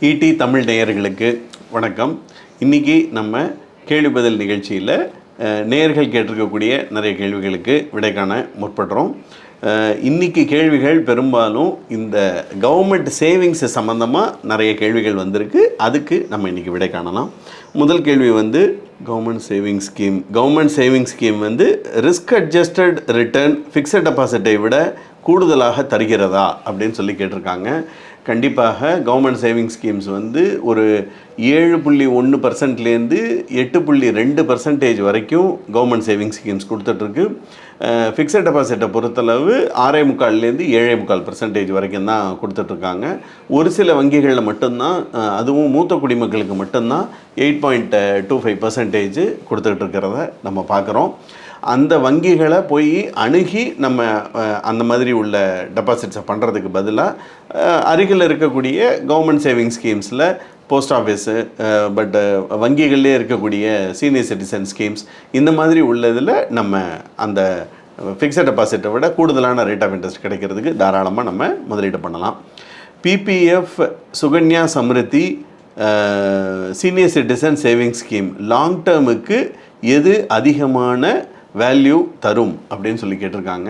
ED Tamil நேயர்களுக்கு வணக்கம். இன்றைக்கி நம்ம கேள்வி பதில் நிகழ்ச்சியில் நேயர்கள் கேட்டிருக்கக்கூடிய நிறைய கேள்விகளுக்கு விடை காண முற்படுறோம். இன்றைக்கி கேள்விகள் பெரும்பாலும் இந்த கவர்மெண்ட் சேவிங்ஸ் சம்மந்தமாக நிறைய கேள்விகள் வந்திருக்கு. அதுக்கு நம்ம இன்றைக்கி விடை காணலாம். முதல் கேள்வி government savings scheme risk adjusted return fixed டெபாசிட்டை விட கூடுதலாக தருகிறதா அப்படின்னு சொல்லி கேட்டிருக்காங்க. கண்டிப்பாக கவர்மெண்ட் சேவிங்ஸ் ஸ்கீம்ஸ் ஒரு 7.1%லேருந்து 8.2% வரைக்கும் கவர்மெண்ட் சேவிங்ஸ் ஸ்கீம்ஸ் கொடுத்துட்ருக்கு. ஃபிக்ஸட் டெபாசிட்டை பொறுத்தளவு 6.25லேருந்து 7.25% வரைக்கும் தான் கொடுத்துட்ருக்காங்க. ஒரு சில வங்கிகளில் மட்டும்தான், அதுவும் மூத்த குடிமக்களுக்கு மட்டும்தான் 8.25% கொடுத்துட்ருக்கிறத நம்ம பார்க்குறோம். அந்த வங்கிகளை போய் அணுகி நம்ம அந்த மாதிரி உள்ள டெபாசிட்ஸை பண்ணுறதுக்கு பதிலாக அருகில் இருக்கக்கூடிய கவர்மெண்ட் சேவிங் ஸ்கீம்ஸில் போஸ்ட் ஆஃபீஸு வங்கிகளிலே இருக்கக்கூடிய சீனியர் சிட்டிசன் ஸ்கீம்ஸ் இந்த மாதிரி உள்ளதில் நம்ம அந்த ஃபிக்ஸட் டெபாசிட்டை விட கூடுதலான ரேட் ஆஃப் இன்ட்ரெஸ்ட் கிடைக்கிறதுக்கு தாராளமாக நம்ம முதலீடு பண்ணலாம். PPF, Sukanya Samriddhi, senior citizen saving scheme long டேர்முக்கு எது அதிகமான வேல்யூ தரும் அப்படின்னு சொல்லி கேட்டிருக்காங்க.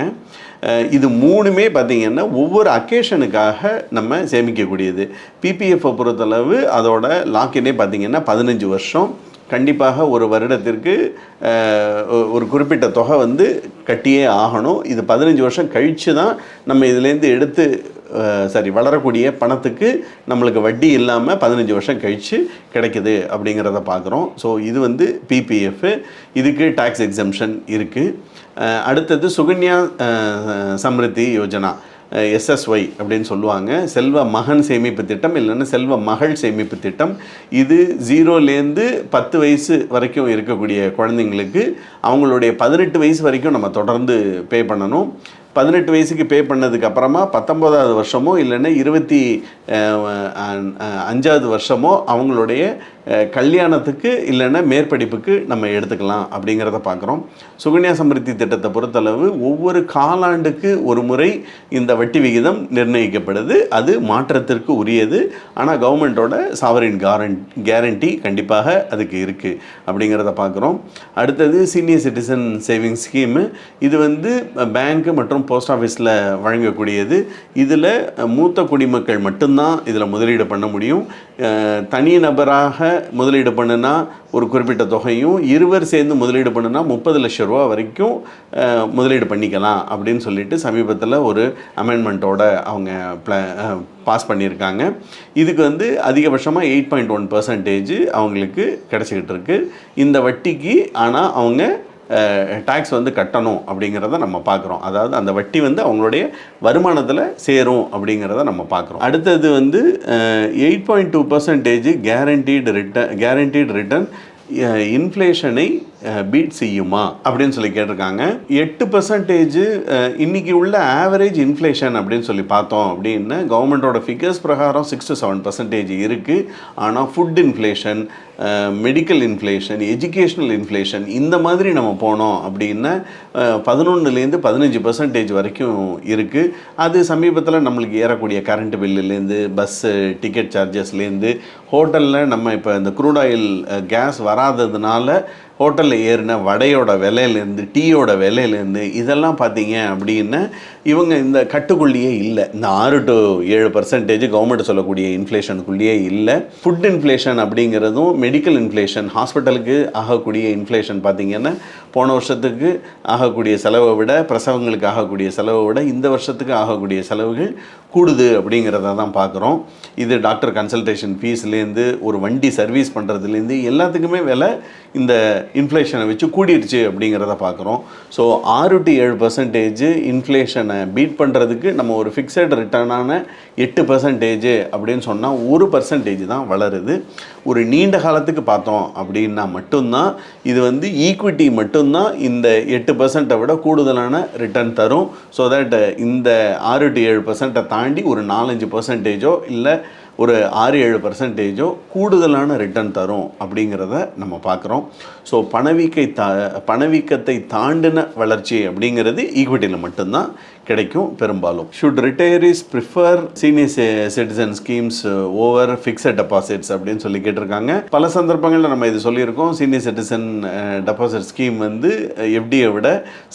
இது மூணுமே பார்த்திங்கன்னா ஒவ்வொரு அக்கேஷனுக்காக நம்ம சேமிக்கக்கூடியது. பிபிஎஃப்பை பொறுத்தளவு அதோட லாக்கினே பார்த்திங்கன்னா 15 வருஷம். கண்டிப்பாக ஒரு வருடத்திற்கு ஒரு குறிப்பிட்ட தொகை கட்டியே ஆகணும். இது 15 வருஷம் கழித்து தான் நம்ம இதுலேருந்து எடுத்து வளரக்கூடிய பணத்துக்கு நம்மளுக்கு வட்டி இல்லாமல் 15 வருஷம் கழித்து கிடைக்குது அப்படிங்கிறத பார்க்குறோம். ஸோ இது பிபிஎஃப், இதுக்கு டேக்ஸ் எக்ஸம்ஷன் இருக்குது. அடுத்தது சுகன்யா சம்ருத்தி யோஜனா, SSY அப்படின்னு சொல்லுவாங்க, செல்வ மகன் சேமிப்பு திட்டம், இல்லைன்னா செல்வ மகள் சேமிப்பு திட்டம். இது 0லேருந்து 10 வயசு வரைக்கும் இருக்கக்கூடிய குழந்தைங்களுக்கு அவங்களுடைய 18 வயசு வரைக்கும் நம்ம தொடர்ந்து பே பண்ணணும். 18 வயசுக்கு பே பண்ணதுக்கு அப்புறமா 19வது வருஷமோ இல்லைன்னா 25வது வருஷமோ அவங்களுடைய கல்யாணத்துக்கு இல்லைன்னா மேற்படிப்புக்கு நம்ம எடுத்துக்கலாம் அப்படிங்கிறத பார்க்குறோம். சுகன்யா சம்ருத்தி திட்டத்தை பொறுத்தளவு ஒவ்வொரு காலாண்டுக்கு ஒரு முறை இந்த வட்டி விகிதம் நிர்ணயிக்கப்படுது. அது மாற்றத்திற்கு உரியது. ஆனால் கவர்மெண்ட்டோட சாவரின் கேரண்டி கண்டிப்பாக அதுக்கு இருக்குது அப்படிங்கிறத பார்க்குறோம். அடுத்தது சீனியர் சிட்டிசன் சேவிங்ஸ் ஸ்கீமு. இது பேங்க்கு மற்றும் போஸ்ட் ஆஃபீஸில் வழங்கக்கூடியது. இதில் மூத்த குடிமக்கள் மட்டும்தான் இதில் முதலீடு பண்ண முடியும். தனி நபராக முதலீடு பண்ணுனா ஒரு குறிப்பிட்ட தொகையும், இருவர் சேர்ந்து முதலீடு பண்ணுனா 30 லட்சம் ரூபா வரைக்கும் முதலீடு பண்ணிக்கலாம் அப்படின்னு சொல்லிட்டு சமீபத்தில் ஒரு அமெண்ட்மெண்ட்டோட அவங்க பாஸ் பண்ணியிருக்காங்க. இதுக்கு அதிகபட்சமாக 8.1% அவங்களுக்கு கிடச்சிக்கிட்டு இருக்கு இந்த வட்டிக்கு. ஆனால் அவங்க டேக்ஸ் கட்டணும் அப்படிங்கிறத நம்ம பார்க்குறோம். அதாவது அந்த வட்டி அவங்களுடைய வருமானத்தில் சேரும் அப்படிங்கிறத நம்ம பார்க்குறோம். அடுத்தது 8.2% கேரண்டீடு ரிட்டர்ன் இன்ஃப்ளேஷனை பீட் செய்யுமா அப்படின்னு சொல்லி கேட்டிருக்காங்க. 8% இன்றைக்கி உள்ள ஆவரேஜ் இன்ஃப்ளேஷன் அப்படின்னு சொல்லி பார்த்தோம் அப்படின்னா கவர்மெண்ட்டோட ஃபிகர்ஸ் பிரகாரம் 6 to 7% இருக்குது. ஆனால் food inflation, medical inflation, educational inflation இந்த மாதிரி நம்ம போனோம் அப்படின்னா 11லேருந்து 15% வரைக்கும் இருக்குது. அது சமீபத்தில் நம்மளுக்கு ஏறக்கூடிய கரண்ட் பில்லுலேருந்து, பஸ்ஸு டிக்கெட் சார்ஜஸ்லேருந்து, ஹோட்டலில் நம்ம இப்போ இந்த க்ரூட் ஆயில் கேஸ் வராததுனால ஹோட்டலில் ஏறின வடையோட விலையிலேருந்து, டீயோட விலையிலேருந்து இதெல்லாம் பார்த்தீங்க அப்படின்னா இவங்க இந்த கட்டுக்குள்ளேயே இல்லை. இந்த 6 to 7% கவர்மெண்ட் சொல்லக்கூடிய இன்ஃப்ளேஷனுக்குள்ளேயே இல்லை. ஃபுட் இன்ஃப்ளேஷன் அப்படிங்கிறதும், மெடிக்கல் இன்ஃப்ளேஷன், ஹாஸ்பிட்டலுக்கு ஆகக்கூடிய இன்ஃப்ளேஷன் பார்த்திங்கன்னா போன வருஷத்துக்கு ஆகக்கூடிய செலவை விட, பிரசவங்களுக்கு ஆகக்கூடிய செலவை விட இந்த வருஷத்துக்கு ஆகக்கூடிய செலவுகள் கூடுது அப்படிங்கிறத தான் பார்க்குறோம். இது டாக்டர் கன்சல்டேஷன் ஃபீஸ்லேருந்து, ஒரு வண்டி சர்வீஸ் பண்ணுறதுலேருந்து எல்லாத்துக்குமே விலை இந்த இன்ஃப்ளேஷனை வச்சு கூடிடுச்சு அப்படிங்கிறத பார்க்குறோம். ஸோ 6 to 7% இன்ஃப்ளேஷனை பீட் பண்ணுறதுக்கு நம்ம ஒரு ஃபிக்ஸட் ரிட்டர்னான 8% அப்படின்னு சொன்னால் 1% தான் வளருது. ஒரு நீண்ட காலத்துக்கு பார்த்தோம் அப்படின்னா மட்டும்தான் இது ஈக்விட்டி மட்டும்தான் இந்த 8% விட கூடுதலான ரிட்டர்ன் தரும். ஸோ தட் இந்த 6 to 7% தாண்டி ஒரு 4-5% இல்லை ஒரு 6-7% கூடுதலான ரிட்டர்ன் தரும் அப்படிங்கிறத நம்ம பார்க்குறோம். ஸோ பணவீக்கத்தை தாண்டின வளர்ச்சி அப்படிங்கிறது ஈக்விட்டியில் மட்டும்தான் கிடைக்கும் பெரும்பாலும். Should retirees prefer senior citizen schemes over fixed deposits அப்படின்னு சொல்லி கேட்டிருக்காங்க. பல சந்தர்ப்பங்களில் நம்ம இது சொல்லியிருக்கோம். சீனியர் சிட்டிசன் டெபாசிட் ஸ்கீம் வந்து எஃப்டியை விட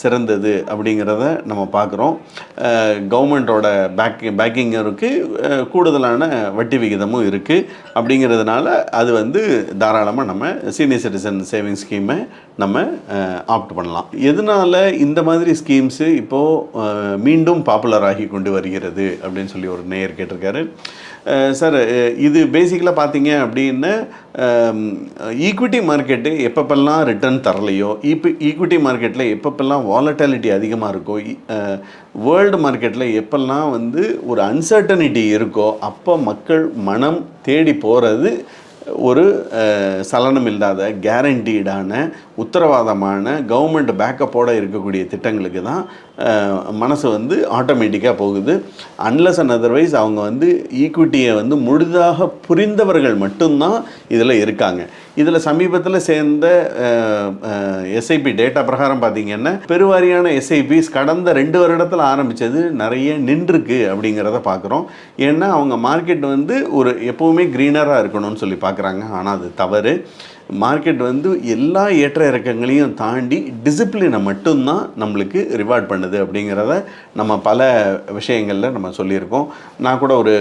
சிறந்தது அப்படிங்கிறத நம்ம பார்க்குறோம். கவர்மெண்ட்டோட பேக்கிங் இருக்குது, கூடுதலான வட்டி விகிதமும் இருக்குது. அப்படிங்கிறதுனால அது வந்து தாராளமாக நம்ம சீனியர் சிட்டிசன் சேவிங் ஸ்கீமை நம்ம ஆப்ட் பண்ணலாம். எதனால் இந்த மாதிரி ஸ்கீம்ஸு இப்போது மீண்டும் பாப்புலர் ஆகி கொண்டு வருகிறது அப்படின்னு சொல்லி ஒரு நேயர் கேட்டிருக்காரு. சார், இது பேசிக்கலாக பார்த்தீங்க அப்படின்னா ஈக்விட்டி மார்க்கெட்டு எப்பப்பெல்லாம் ரிட்டர்ன் தரலையோ, ஈக்விட்டி மார்க்கெட்டில் எப்பப்பெல்லாம் வாலட்டாலிட்டி அதிகமாக இருக்கோ, வேர்ல்டு மார்க்கெட்டில் எப்பெல்லாம் வந்து ஒரு அன்சர்டனிட்டி இருக்கோ அப்போ மக்கள் மனம் தேடி போகிறது ஒரு சலனம் இல்லாத கேரண்டீடான உத்தரவாதமான கவர்மெண்ட் பேக்கப்போடு இருக்கக்கூடிய திட்டங்களுக்கு தான் மனசு வந்து ஆட்டோமேட்டிக்காக போகுது. அன்லஸ் அண்ட் அதர்வைஸ் அவங்க வந்து ஈக்விட்டியை வந்து முழுதாக புரிந்தவர்கள் மட்டும்தான் இதில் இருக்காங்க. இதில் சமீபத்தில் சேர்ந்த எஸ்ஐபி டேட்டா பிரகாரம் பார்த்திங்கன்னா பெருவாரியான எஸ்ஐபிஸ் கடந்த 2 வருடத்தில் ஆரம்பித்தது நிறைய நின்றுருக்கு அப்படிங்கிறத பார்க்குறோம். ஏன்னா அவங்க மார்க்கெட் வந்து ஒரு எப்போவுமே க்ரீனராக இருக்கணும்னு சொல்லி பார்க்குறாங்க. ஆனால் அது தவறு. மார்க்கெட் வந்து எல்லா ஏற்ற இறக்கங்களையும் தாண்டி டிசிப்ளினை மட்டும்தான் நம்மளுக்கு ரிவார்ட் பண்ணுது அப்படிங்கிறத நம்ம பல விஷயங்களில் நம்ம சொல்லியிருக்கோம். நான் கூட ஒரு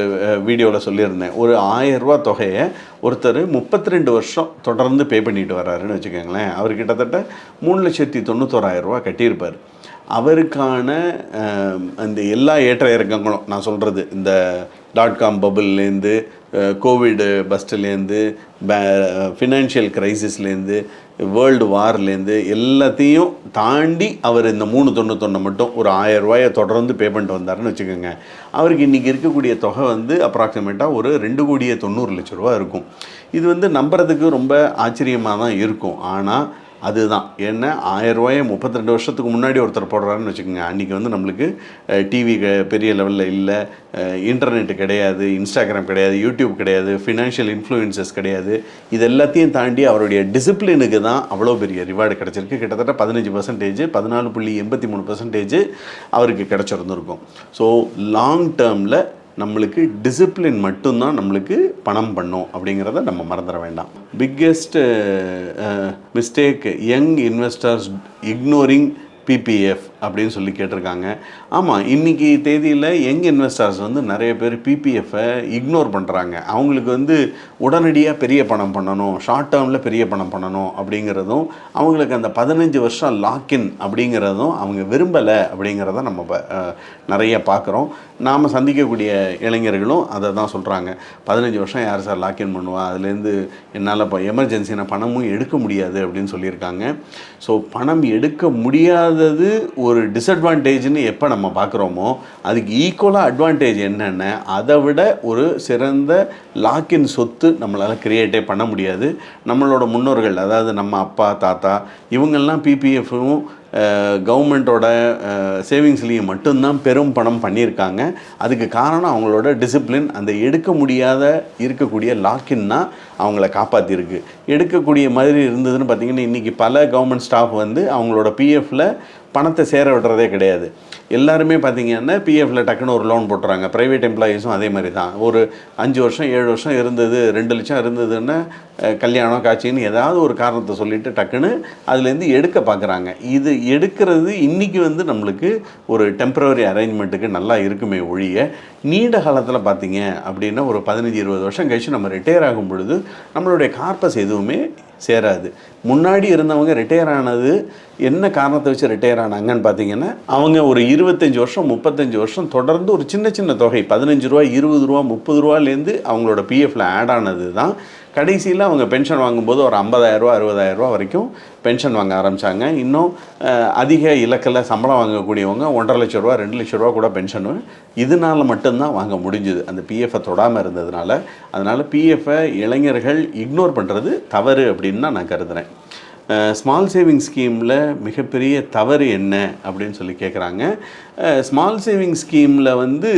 வீடியோவில் சொல்லியிருந்தேன். ஒரு 1000 ரூபா தொகையை ஒருத்தர் 32 வருஷம் தொடர்ந்து பே பண்ணிட்டு வர்றாருன்னு வச்சுக்கோங்களேன். அவர் கிட்டத்தட்ட 3,91,000 ரூபா கட்டியிருப்பார். அவருக்கான அந்த எல்லா ஏற்ற இறக்கங்களும் நான் சொல்கிறது இந்த .com பபுள்லேருந்து, கோவிடு பஸ்ட்லேருந்து, ஃபினான்ஷியல் க்ரைசிஸ்லேருந்து, வேர்ல்டு வார்லேருந்து எல்லாத்தையும் தாண்டி அவர் இந்த 391 மட்டும் ஒரு 1000 ரூபாயை தொடர்ந்து பே பண்ணிட்டு வந்தாருன்னு வச்சுக்கோங்க. அவருக்கு இன்றைக்கி இருக்கக்கூடிய தொகை வந்து அப்ராக்சிமேட்டாக ஒரு 2,90,00,000 ரூபா இருக்கும். இது வந்து நம்புறதுக்கு ரொம்ப ஆச்சரியமாக தான் இருக்கும். ஆனால் அதுதான் ஏன்னா 1000 ரூபாயை 32 வருஷத்துக்கு முன்னாடி ஒருத்தர் போடுறாருன்னு வச்சுக்கோங்க. அன்றைக்கி வந்து நம்மளுக்கு டிவி பெரிய லெவலில் இல்லை, இன்டர்நெட்டு கிடையாது, இன்ஸ்டாகிராம் கிடையாது, யூடியூப் கிடையாது, ஃபினான்ஷியல் இன்ஃப்ளூயன்சஸ் கிடையாது. இது எல்லாத்தையும் தாண்டி அவருடைய டிசிப்ளினுக்கு தான் அவ்வளோ பெரிய ரிவார்டு கிடச்சிருக்கு. கிட்டத்தட்ட 15%, 14.83% அவருக்கு கிடச்சிருந்துருக்கும். ஸோ லாங் டேர்மில் நம்மளுக்கு டிசிப்ளின் மட்டும்தான் நம்மளுக்கு பணம் பண்ணும் அப்படிங்கிறத நம்ம மறந்துட வேண்டாம். Biggest mistake young investors ignoring PPF அப்படின்னு சொல்லி கேட்டிருக்காங்க. ஆமாம், இன்றைக்கி தேதியில் யங் இன்வெஸ்டர்ஸ் வந்து நிறைய பேர் பிபிஎஃப்பை இக்னோர் பண்ணுறாங்க. அவங்களுக்கு வந்து உடனடியாக பெரிய பணம் பண்ணணும், ஷார்ட் டேர்மில் பெரிய பணம் பண்ணணும் அப்படிங்கிறதும், அவங்களுக்கு அந்த 15 வருஷம் லாக்இன் அப்படிங்கிறதும் அவங்க விரும்பலை அப்படிங்கிறத நம்ம நிறைய பார்க்குறோம். நாம் சந்திக்கக்கூடிய இளைஞர்களும் அதை தான் சொல்கிறாங்க. 15 வருஷம் யார் சார் லாக்இன் பண்ணுவா, அதுலேருந்து என்னால் இப்போ எமர்ஜென்சினா பணமும் எடுக்க முடியாது அப்படின்னு சொல்லியிருக்காங்க. ஸோ பணம் எடுக்க முடியாதது ஒரு டிஸ்அட்வான்டேஜ்னு எப்போ நம்ம பார்க்குறோமோ அதுக்கு ஈக்குவலாக அட்வான்டேஜ் என்னென்ன, அதை விட ஒரு சிறந்த லாக்இன் சொத்து நம்மளால் கிரியேட்டே பண்ண முடியாது. நம்மளோட முன்னோர்கள், அதாவது நம்ம அப்பா தாத்தா இவங்கெல்லாம் பிபிஎஃப்பும் கவர்மெண்ட்டோட சேவிங்ஸ்லேயும் மட்டும்தான் பெரும் பணம் பண்ணியிருக்காங்க. அதுக்கு காரணம் அவங்களோட டிசிப்ளின். அந்த எடுக்க முடியாத இருக்கக்கூடிய லாக்இன்னா அவங்கள காப்பாற்றிருக்கு. எடுக்கக்கூடிய மாதிரி இருந்ததுன்னு பார்த்திங்கன்னா இன்றைக்கி பல கவர்மெண்ட் ஸ்டாஃப் வந்து அவங்களோட பிஎஃப்பில் பணத்தை சேர விடுறதே கிடையாது. எல்லாருமே பார்த்திங்கன்னா பிஎஃப்பில் டக்குன்னு ஒரு லோன் போட்டுறாங்க. ப்ரைவேட் எம்ப்ளாயீஸும் அதே மாதிரி தான். ஒரு 5 வருஷம் 7 வருஷம் இருந்தது, 2 லட்சம் இருந்ததுன்னா கல்யாணம் காட்சின்னு ஏதாவது ஒரு காரணத்தை சொல்லிவிட்டு டக்குன்னு அதுலேருந்து எடுக்க பார்க்குறாங்க. இது எடுக்கிறது இன்றைக்கி வந்து நம்மளுக்கு ஒரு டெம்பரவரி அரேஞ்ச்மெண்ட்டுக்கு நல்லா இருக்குமே ஒழிய, நீண்ட காலத்தில் பார்த்திங்க அப்படின்னா ஒரு 15-20 வருஷம் கழிச்சு நம்ம ரிட்டையர் ஆகும் பொழுது நம்மளுடைய கார்பஸ் எதுவுமே சேராது. முன்னாடி இருந்தவங்க ரிட்டையர் ஆனது என்ன காரணத்தை வச்சு ரிட்டையர் ஆனாங்கன்னு பார்த்தீங்கன்னா, அவங்க ஒரு 25 வருஷம் 35 வருஷம் தொடர்ந்து ஒரு சின்ன சின்ன தொகை 15 ரூபா 20 ரூபா 30 ரூபாலேருந்து அவங்களோட பிஎஃப்பில் ஆட் ஆனது தான் கடைசியில் அவங்க பென்ஷன் வாங்கும்போது ஒரு 50,000 ரூபா 60,000 ரூபா வரைக்கும் பென்ஷன் வாங்க ஆரம்பித்தாங்க. இன்னும் அதிக இலக்கில் சம்பளம் வாங்கக்கூடியவங்க 1,50,000 ரூபா 2,00,000 ரூபா கூட பென்ஷனு இதனால் மட்டும்தான் வாங்க முடிஞ்சுது, அந்த பிஎஃப்பை தொடாமல் இருந்ததுனால. அதனால் பிஎஃப்பை இளைஞர்கள் இக்னோர் பண்ணுறது தவறு அப்படின்னு தான் நான் கருதுகிறேன். ஸ்மால் சேவிங் ஸ்கீமில் மிகப்பெரிய தவறு என்ன அப்படின்னு சொல்லி கேட்குறாங்க. ஸ்மால் சேவிங் ஸ்கீமில் வந்து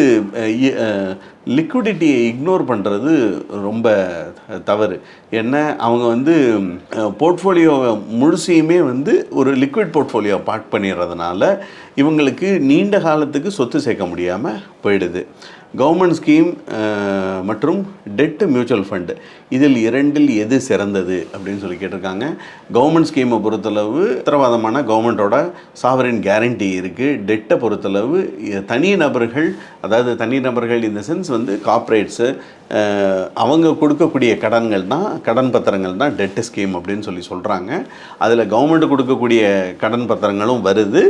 லிக்விடிட்டியை இக்னோர் பண்ணுறது ரொம்ப தவறு. என்ன, அவங்க வந்து போர்ட்ஃபோலியோவை முழுசையுமே வந்து ஒரு லிக்விட் போர்ட்ஃபோலியோ பார்க் பண்ணிடுறதுனால இவங்களுக்கு நீண்ட காலத்துக்கு சொத்து சேர்க்க முடியாமல் போயிடுது. கவர்மெண்ட் ஸ்கீம் மற்றும் டெட்டு மியூச்சுவல் ஃபண்டு இதில் இரண்டில் எது சிறந்தது அப்படின்னு சொல்லி கேட்டிருக்காங்க. கவர்மெண்ட் ஸ்கீமை பொறுத்தளவு உத்தரவாதமான கவர்மெண்ட்டோட சாவரின் கேரண்டி இருக்குது. டெட்டை பொறுத்தளவு தனிநபர்கள், அதாவது தனிநபர்கள் இந்த சென்ஸ் வந்து கார்ப்பரேட்ஸு, அவங்க கொடுக்கக்கூடிய கடன் பத்திரங்கள் தான் டெட்டு ஸ்கீம் அப்படின்னு சொல்லி சொல்கிறாங்க. அதில் கவர்மெண்ட் கொடுக்கக்கூடிய கடன் பத்திரங்களும் வருது.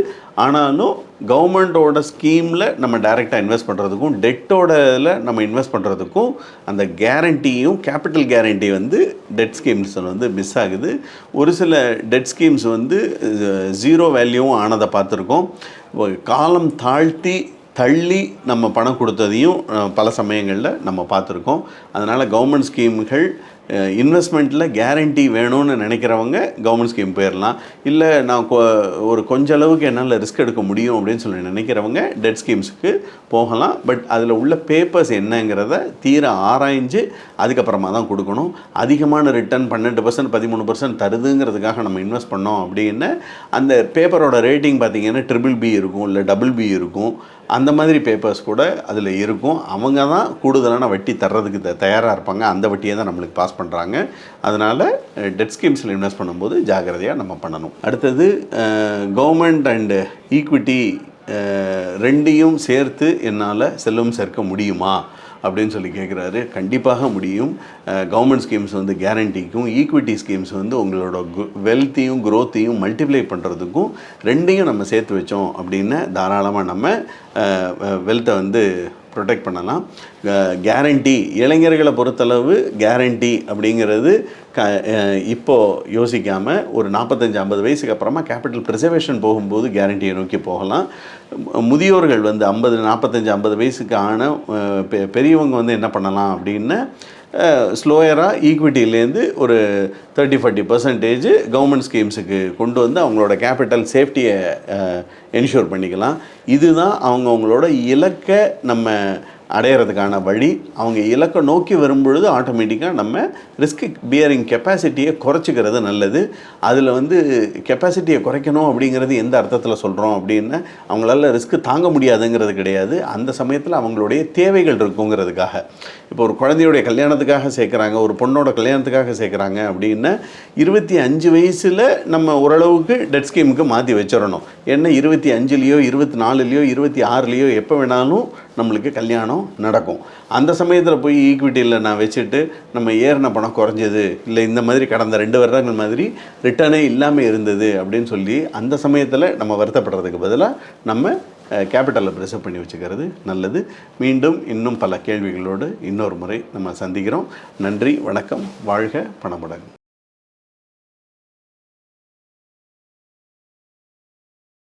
ஆனாலும் கவர்மெண்ட்டோட ஸ்கீமில் நம்ம டைரெக்டாக இன்வெஸ்ட் பண்ணுறதுக்கும் டெட்டோடல நம்ம இன்வெஸ்ட் பண்ணுறதுக்கும் அந்த கேரண்டியும் கேபிட்டல் கேரண்டி வந்து டெட் ஸ்கீம்ஸ் வந்து மிஸ் ஆகுது. ஒரு சில டெட் ஸ்கீம்ஸ் வந்து 0 வேல்யூவும் ஆனதை பார்த்துருக்கோம். காலம் தள்ளி நம்ம பணம் கொடுத்ததையும் பல சமயங்களில் நம்ம பார்த்துருக்கோம். அதனால் கவர்மெண்ட் ஸ்கீம்கள் இன்வெஸ்ட்மெண்ட்டில் கேரண்டி வேணும்னு நினைக்கிறவங்க கவர்மெண்ட் ஸ்கீம் போயிடலாம். இல்லை நான் கொஞ்ச அளவுக்கு என்னால் ரிஸ்க் எடுக்க முடியும் அப்படின்னு சொல்லி நினைக்கிறவங்க டெட் ஸ்கீம்ஸுக்கு போகலாம். பட் அதில் உள்ள பேப்பர்ஸ் என்னங்கிறத தீர ஆராய்ஞ்சு அதுக்கப்புறமா தான் கொடுக்கணும். அதிகமான ரிட்டர்ன் 12% 13% தருதுங்கிறதுக்காக நம்ம இன்வெஸ்ட் பண்ணோம் அப்படின்னு அந்த பேப்பரோட ரேட்டிங் பார்த்திங்கன்னா BBB இருக்கும், இல்லை BB இருக்கும். அந்த மாதிரி பேப்பர்ஸ் கூட அதில் இருக்கும். அவங்க தான் கூடுதலான வட்டி தர்றதுக்கு தயாராக இருப்பாங்க. அந்த வட்டியை தான் நம்மளுக்கு பாஸ் பண்ணுறாங்க. அதனால் டெட் ஸ்கீம்ஸில் இன்வெஸ்ட் பண்ணும்போது ஜாக்கிரதையாக நம்ம பண்ணணும். அடுத்தது கவர்மெண்ட் அண்டு ஈக்விட்டி ரெண்டையும் சேர்த்து என்னால் செல்வம் சேர்க்க முடியுமா அப்படின்னு சொல்லி கேட்குறாரு. கண்டிப்பாக முடியும். கவர்மெண்ட் ஸ்கீம்ஸ் வந்து கேரண்டிக்கும், ஈக்விட்டி ஸ்கீம்ஸ் வந்து உங்களோட வெல்த்தையும் க்ரோத்தையும் மல்டிப்ளை பண்ணுறதுக்கும் ரெண்டையும் நம்ம சேர்த்து வச்சோம் அப்படின்னு தாராளமாக நம்ம வெல்த்தை வந்து ப்ரொடெக்ட் பண்ணலாம். கேரண்டி இளைஞர்களை பொறுத்தளவு கேரண்டி அப்படிங்கிறது இப்போது யோசிக்காமல் ஒரு 45-50 வயசுக்கு அப்புறமா கேபிட்டல் ப்ரிசர்வேஷன் போகும்போது கேரண்டியை நோக்கி போகலாம். முதியோர்கள் வந்து 45-50 வயசுக்கு ஆன பெரியவங்க வந்து என்ன பண்ணலாம் அப்படின்னா ஸ்லோயராக ஈக்விட்டிலேருந்து ஒரு 30-40% கவர்மெண்ட் ஸ்கீம்ஸுக்கு கொண்டு வந்து அவங்களோட கேபிட்டல் சேஃப்டியை என்ஷூர் பண்ணிக்கலாம். இதுதான் அவங்களோட இலக்கை நம்ம அடையிறதுக்கான வழி. அவங்க இலக்கை நோக்கி வரும்பொழுது ஆட்டோமேட்டிக்காக நம்ம ரிஸ்க் பியரிங் கெப்பாசிட்டியை குறைச்சிக்கிறது நல்லது. அதில் வந்து கெப்பாசிட்டியை குறைக்கணும் அப்படிங்கிறது எந்த அர்த்தத்தில் சொல்கிறோம் அப்படின்னா அவங்களால ரிஸ்க்கு தாங்க முடியாதுங்கிறது கிடையாது. அந்த சமயத்தில் அவங்களுடைய தேவைகள் இருக்குங்கிறதுக்காக. இப்போ ஒரு குழந்தையுடைய கல்யாணத்துக்காக சேர்க்குறாங்க, ஒரு பொண்ணோட கல்யாணத்துக்காக சேர்க்குறாங்க அப்படின்னா 25 வயசில் நம்ம ஓரளவுக்கு டெட் ஸ்கீமுக்கு மாற்றி வச்சிடணும். ஏன்னா 25லேயோ 24லேயோ 26லேயோ எப்போ வேணாலும் நம்மளுக்கு கல்யாணம் நடக்கும். அந்த சமயத்தில் போய் ஈக்விட்டியில் நான் வச்சுட்டு நம்ம ஏறின பணம் குறைஞ்சது, இல்லை இந்த மாதிரி கடந்த 2 வருடங்கள் மாதிரி ரிட்டர்னே இல்லாமல் இருந்தது அப்படின்னு சொல்லி அந்த சமயத்தில் நம்ம வருத்தப்படுறதுக்கு பதிலாக நம்ம கேபிட்டலை ப்ரிசர்வ் பண்ணி வச்சுக்கிறது நல்லது. மீண்டும் இன்னும் பல கேள்விகளோடு இன்னொரு முறை நம்ம சந்திக்கிறோம். நன்றி, வணக்கம், வாழ்க பணமுடன்.